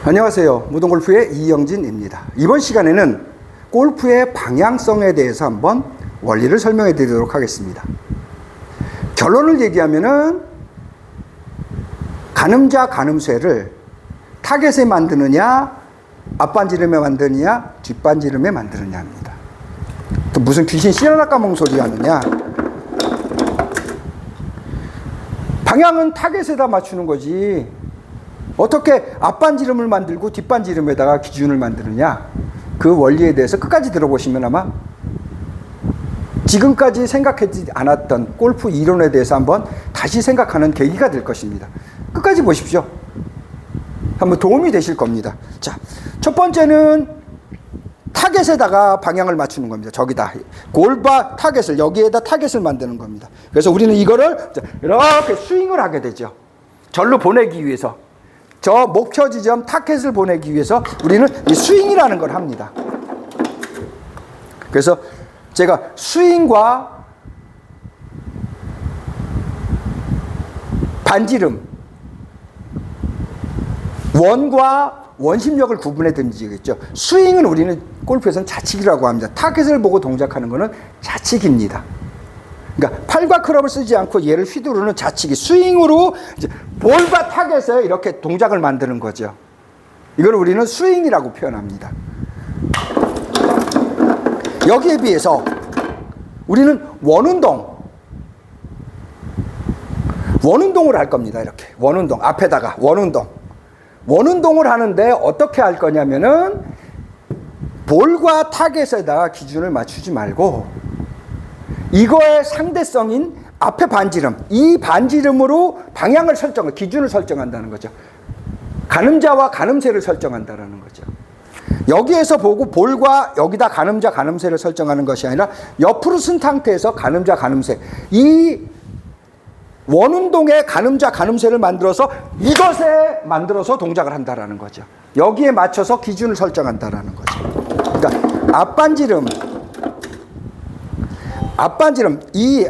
안녕하세요. 무동골프의 이영진입니다. 이번 시간에는 골프의 방향성에 대해서 한번 원리를 설명해 드리도록 하겠습니다. 결론을 얘기하면은 가늠자 가늠쇠를 타겟에 만드느냐, 앞반지름에 만드느냐, 뒷반지름에 만드느냐 합니다. 또 무슨 귀신 씨알라 까먹은 소리 하느냐. 방향은 타겟에다 맞추는 거지. 어떻게 앞반지름을 만들고 뒷반지름에다가 기준을 만드느냐. 그 원리에 대해서 끝까지 들어보시면 아마 지금까지 생각하지 않았던 골프 이론에 대해서 한번 다시 생각하는 계기가 될 것입니다. 끝까지 보십시오. 한번 도움이 되실 겁니다. 자, 첫 번째는 타겟에다가 방향을 맞추는 겁니다. 저기다. 골바 타겟을, 여기에다 타겟을 만드는 겁니다. 그래서 우리는 이거를 이렇게 스윙을 하게 되죠. 절로 보내기 위해서. 저 목표 지점 타겟을 보내기 위해서 우리는 이 스윙이라는 걸 합니다. 그래서 제가 스윙과 반지름, 원과 원심력을 구분해 던지겠죠. 스윙은 우리는 골프에서는 좌측이라고 합니다. 타겟을 보고 동작하는 것은 좌측입니다. 그러니까 팔과 클럽을 쓰지 않고 얘를 휘두르는 좌측이 스윙으로 이제 볼과 타겟에 이렇게 동작을 만드는 거죠. 이걸 우리는 스윙이라고 표현합니다. 여기에 비해서 우리는 원운동을 할 겁니다. 이렇게 원운동 앞에다가 원운동을 하는데 어떻게 할 거냐면은 볼과 타겟에다가 기준을 맞추지 말고 이거의 상대성인 앞에 반지름, 이 반지름으로 방향을 기준을 설정한다는 거죠. 가늠자와 가늠쇠를 설정한다는 거죠. 여기에서 보고 볼과 여기다 가늠자, 가늠쇠를 설정하는 것이 아니라 옆으로 쓴 상태에서 가늠자, 가늠쇠, 이 원운동의 가늠자, 가늠쇠를 만들어서 이것에 만들어서 동작을 한다는 거죠. 여기에 맞춰서 기준을 설정한다는 거죠. 그러니까 이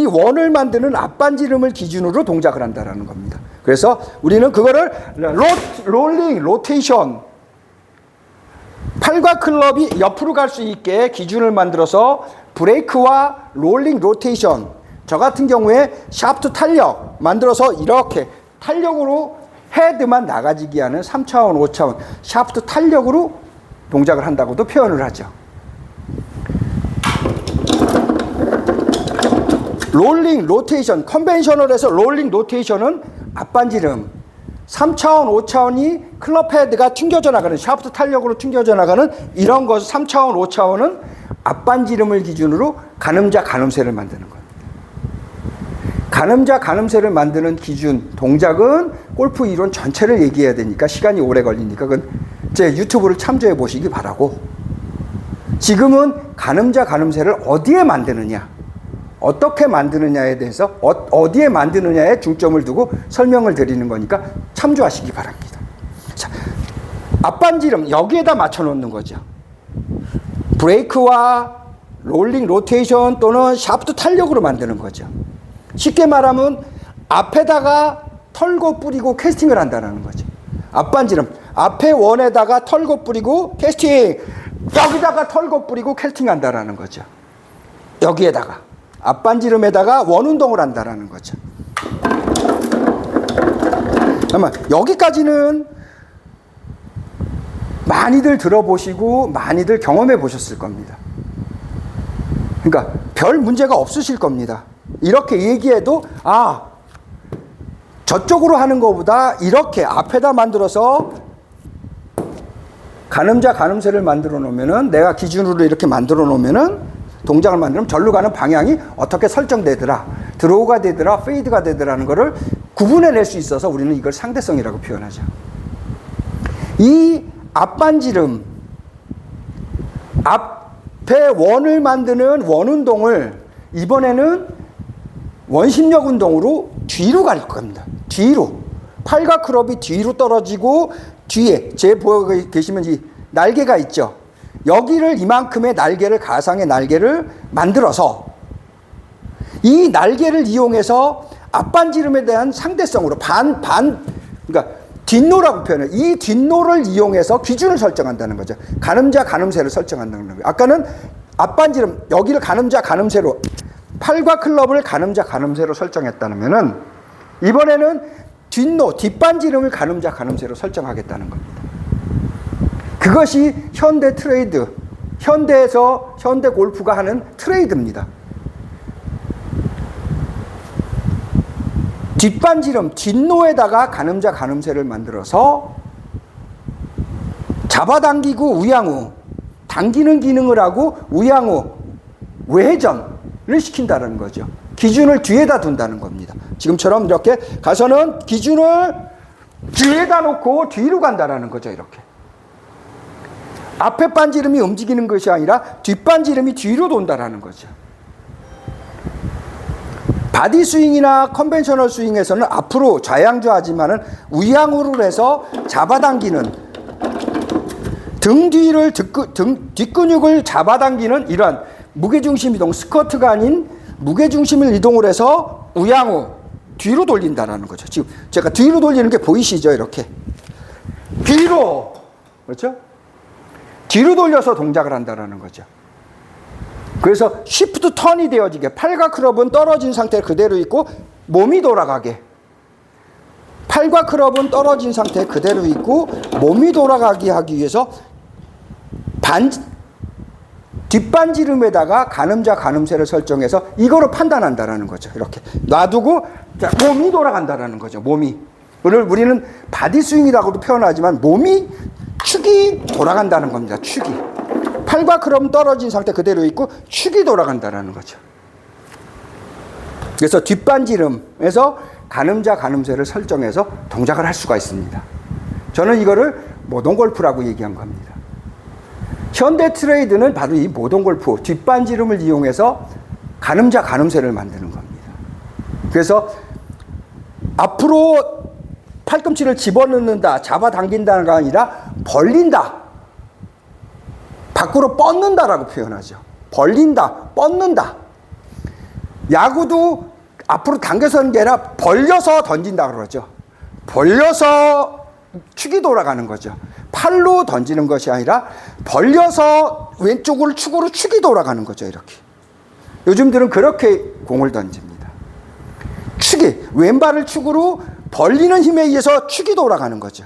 원을 만드는 앞반지름을 기준으로 동작을 한다는 겁니다. 그래서 우리는 그거를 로테이션, 팔과 클럽이 옆으로 갈 수 있게 기준을 만들어서 브레이크와 롤링 로테이션, 저 같은 경우에 샤프트 탄력 만들어서 이렇게 탄력으로 헤드만 나가지게 하는 3차원, 5차원 샤프트 탄력으로 동작을 한다고도 표현을 하죠. 롤링 로테이션, 컨벤셔널에서 롤링 로테이션은 앞반지름 3차원, 5차원이 클럽 헤드가 튕겨져 나가는, 샤프트 탄력으로 튕겨져 나가는 이런 것 3차원, 5차원은 앞반지름을 기준으로 가늠자, 가늠쇠를 만드는 겁니다. 가늠자, 가늠쇠를 만드는 기준, 동작은 골프 이론 전체를 얘기해야 되니까 시간이 오래 걸리니까 그건 제 유튜브를 참조해 보시기 바라고, 지금은 가늠자, 가늠쇠를 어디에 만드느냐, 어떻게 만드느냐에 대해서 어디에 만드느냐에 중점을 두고 설명을 드리는 거니까 참조하시기 바랍니다. 자, 앞반지름 여기에다 맞춰 놓는 거죠. 브레이크와 롤링 로테이션 또는 샤프트 탄력으로 만드는 거죠. 쉽게 말하면 앞에다가 털고 뿌리고 캐스팅을 한다는 거죠. 앞반지름 앞에 원에다가 털고 뿌리고 캐스팅, 여기다가 털고 뿌리고 캐스팅 한다는 거죠. 여기에다가 앞반지름에다가 원운동을 한다는 거죠. 아마 여기까지는 많이들 들어보시고 많이들 경험해 보셨을 겁니다. 그러니까 별 문제가 없으실 겁니다. 이렇게 얘기해도 저쪽으로 하는 것보다 이렇게 앞에다 만들어서 가늠자, 가늠쇠를 만들어 놓으면은, 내가 기준으로 이렇게 만들어 놓으면은 동작을 만들면 절로 가는 방향이 어떻게 설정되더라, 드로우가 되더라, 페이드가 되더라는 것을 구분해낼 수 있어서 우리는 이걸 상대성이라고 표현하죠. 이 앞반지름, 앞에 원을 만드는 원운동을 이번에는 원심력 운동으로 뒤로 갈 겁니다. 뒤로. 팔과 클럽이 뒤로 떨어지고 뒤에 제 보고 계시면 이 날개가 있죠. 여기를 이만큼의 날개를, 가상의 날개를 만들어서 이 날개를 이용해서 앞반지름에 대한 상대성으로 그러니까 뒷노라고 표현해요. 이 뒷노를 이용해서 기준을 설정한다는 거죠. 가늠자, 가늠세를 설정한다는 거예요. 아까는 앞반지름, 여기를 가늠자, 가늠세로, 팔과 클럽을 가늠자, 가늠세로 설정했다면은 이번에는 뒷노, 뒷반지름을 가늠자, 가늠세로 설정하겠다는 겁니다. 그것이 현대 트레이드, 현대에서, 현대 골프가 하는 트레이드입니다. 뒷반지름, 뒷노에다가 가늠자, 가늠세를 만들어서 잡아당기고 우양우, 당기는 기능을 하고 우양우, 외회전을 시킨다는 거죠. 기준을 뒤에다 둔다는 겁니다. 지금처럼 이렇게 가서는 기준을 뒤에다 놓고 뒤로 간다는 거죠. 이렇게. 앞에 반지름이 움직이는 것이 아니라 뒷반지름이 뒤로 돈다는 거죠. 바디 스윙이나 컨벤셔널 스윙에서는 앞으로 좌양좌하지만은 우양우를 해서 잡아당기는 등 뒤를 뒷근육을 잡아당기는 이런 무게중심 이동, 스쿼트가 아닌 무게중심을 이동을 해서 우양우 뒤로 돌린다는 거죠. 지금 제가 뒤로 돌리는 게 보이시죠? 이렇게 뒤로, 그렇죠? 뒤로 돌려서 동작을 한다는 거죠. 그래서 시프트 턴이 되어지게, 팔과 클럽은 떨어진 상태 그대로 있고 몸이 돌아가게, 팔과 클럽은 떨어진 상태 그대로 있고 몸이 돌아가게 하기 위해서 뒷반지름에다가 가늠자, 가늠세를 설정해서 이거로 판단한다는 거죠. 이렇게 놔두고 몸이 돌아간다는 거죠. 몸이. 오늘 우리는 바디 스윙이라고도 표현하지만 몸이, 축이 돌아간다는 겁니다. 축이. 팔과 클럽은 떨어진 상태 그대로 있고 축이 돌아간다는 거죠. 그래서 뒷반지름에서 가늠자, 가늠세를 설정해서 동작을 할 수가 있습니다. 저는 이거를 모던골프라고 얘기한 겁니다. 현대 트레이드는 바로 이 모던골프, 뒷반지름을 이용해서 가늠자, 가늠세를 만드는 겁니다. 그래서 앞으로 팔꿈치를 집어넣는다, 잡아당긴다는 게 아니라 벌린다, 밖으로 뻗는다라고 표현하죠. 벌린다, 뻗는다. 야구도 앞으로 당겨서 하는 게 아니라 벌려서 던진다 그러죠. 벌려서 축이 돌아가는 거죠. 팔로 던지는 것이 아니라 벌려서 왼쪽으로 축으로 축이 돌아가는 거죠. 이렇게. 요즘들은 그렇게 공을 던집니다. 축이, 왼발을 축으로 벌리는 힘에 의해서 축이 돌아가는 거죠.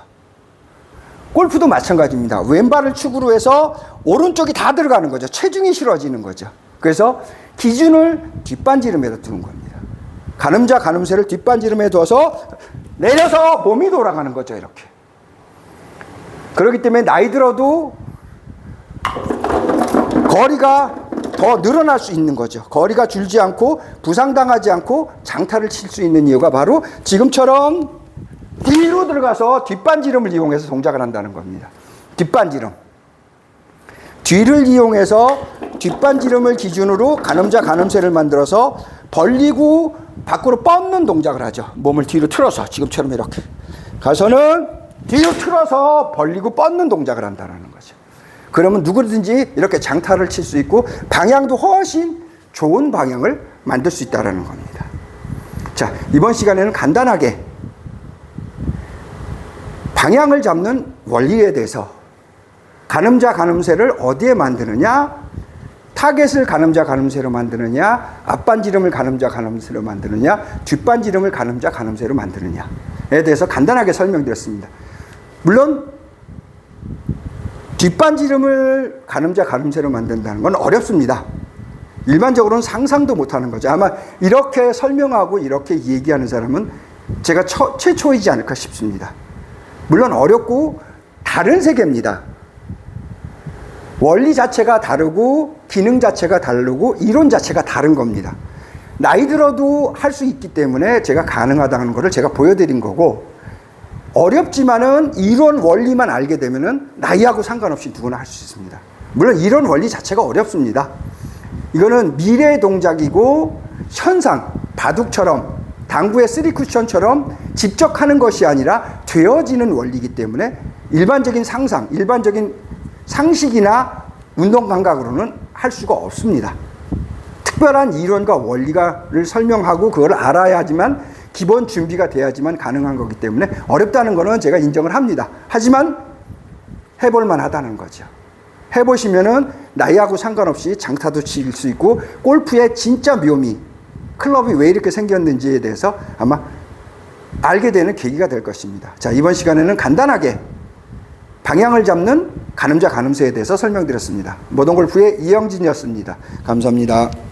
골프도 마찬가지입니다. 왼발을 축으로 해서 오른쪽이 다 들어가는 거죠. 체중이 실어지는 거죠. 그래서 기준을 뒷반지름에다 두는 겁니다. 가늠자, 가늠세를 뒷반지름에 둬서 내려서 몸이 돌아가는 거죠. 이렇게. 그렇기 때문에 나이 들어도 거리가 더 늘어날 수 있는 거죠. 거리가 줄지 않고 부상당하지 않고 장타를 칠 수 있는 이유가 바로 지금처럼 뒤로 들어가서 뒷반지름을 이용해서 동작을 한다는 겁니다. 뒷반지름. 뒤를 이용해서 뒷반지름을 기준으로 가늠자, 가늠세를 만들어서 벌리고 밖으로 뻗는 동작을 하죠. 몸을 뒤로 틀어서 지금처럼 이렇게 가서는 뒤로 틀어서 벌리고 뻗는 동작을 한다는 거죠. 그러면 누구든지 이렇게 장타를 칠 수 있고 방향도 훨씬 좋은 방향을 만들 수 있다는 겁니다. 자, 이번 시간에는 간단하게 방향을 잡는 원리에 대해서 가늠자, 가늠세를 어디에 만드느냐, 타겟을 가늠자, 가늠세로 만드느냐, 앞반지름을 가늠자, 가늠세로 만드느냐, 뒷반지름을 가늠자, 가늠세로 만드느냐에 대해서 간단하게 설명드렸습니다. 물론 뒷반지름을 가늠자, 가늠세로 만든다는 건 어렵습니다. 일반적으로는 상상도 못하는 거죠. 아마 이렇게 설명하고 이렇게 얘기하는 사람은 제가 최초이지 않을까 싶습니다. 물론 어렵고 다른 세계입니다. 원리 자체가 다르고 기능 자체가 다르고 이론 자체가 다른 겁니다. 나이 들어도 할 수 있기 때문에 제가 가능하다는 것을 제가 보여드린 거고, 어렵지만은 이론 원리만 알게 되면은 나이하고 상관없이 누구나 할 수 있습니다. 물론 이론 원리 자체가 어렵습니다. 이거는 미래 동작이고 현상, 바둑처럼 당구의 3쿠션처럼 직접 하는 것이 아니라 되어지는 원리이기 때문에 일반적인 상상, 일반적인 상식이나 운동 감각으로는 할 수가 없습니다. 특별한 이론과 원리를 설명하고 그걸 알아야 하지만 기본 준비가 돼야지만 가능한 거기 때문에 어렵다는 거는 제가 인정을 합니다. 하지만 해볼 만하다는 거죠. 해보시면은 나이하고 상관없이 장타도 칠 수 있고 골프의 진짜 묘미, 클럽이 왜 이렇게 생겼는지에 대해서 아마 알게 되는 계기가 될 것입니다. 자, 이번 시간에는 간단하게 방향을 잡는 가늠자 가늠쇠에 대해서 설명드렸습니다. 모던골프의 이영진이었습니다. 감사합니다.